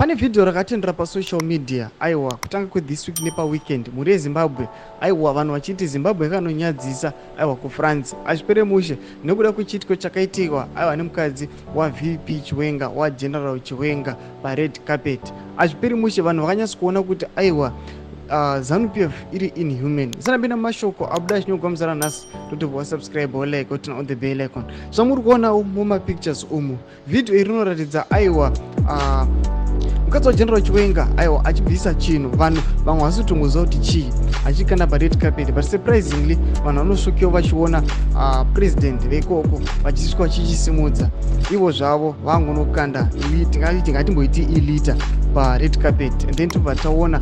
Pane video rakatendera pasocial media aiwa kutanga kwethis week nepaweekend mhuri yezimbabwe aiwa vanhu vachiti zimbabwe yakanonyadzisa aiwa kuFrance achipere mushe nekuda kwechiitiko chakaitikwa aiwa nemukadzi waVP Chiwenga waGeneral Chiwenga pared carpet. Achiperi mushe vanhu vakanyatsa kuona kuti aiwa ZANU-PF iri inhuman. Zisina mashoko abuda achinyogamusara nhasi kuti wasubscribe walike utina on the bell icon. Zvamuri kuonawo mumapictures umu. Video iri rinoratidza aiwa mukadzi waGeneral Chiwenga aiwa achibvisa chinhu vanhu vamwe vasitomuziva kuti chii achikanda pared carpet, but surprisingly vanhu vanosvikewo vachiona president veikoko vachisvika vachichisimudza ivo zvavo vangonokanda ngatimboiti ilita pared carpet, and then tobva taona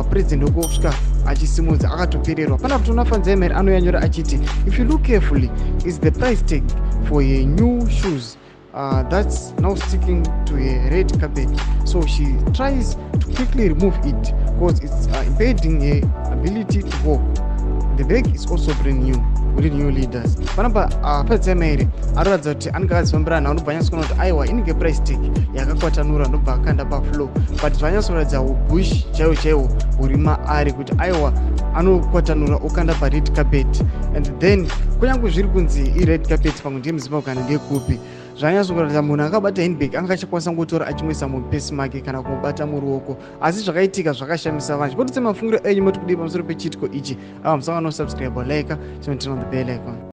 president wekosvika achisimudza akatopererwa. Pana kuti unafanza emeri anoyanyora achiti if you look carefully is the price tag for her new shoes that's now sticking to a red carpet, so she tries to quickly remove it because it's impeding her ability to walk. The bag is also brand new with new leaders. Panapa padzemere aroradza kuti anenge akazifambira nawo ndobva anyatsoona kuti aiwa inenge price tag yakakwatanura ndobva akanda pafloor, but zvanyatsoratidza ubush chaiwo huri maari kuti aiwa anokwatanura okanda pared carpet, and then kunyange zviri kunzi ired carpet pamwe ndiye muzimbabwe kana ndeyekupi, zvanyatsokuratidza munhu akabata handbag anga achakwanisa kungotora achimwisa mupesi make kana kumubata muruoko, asi zvakaitika zvakashamisa vanhu. Kuti semafungiro enyu moti kudii pamusoro pechiitiko ichi, musangano subscribe like, turn on the bell icon.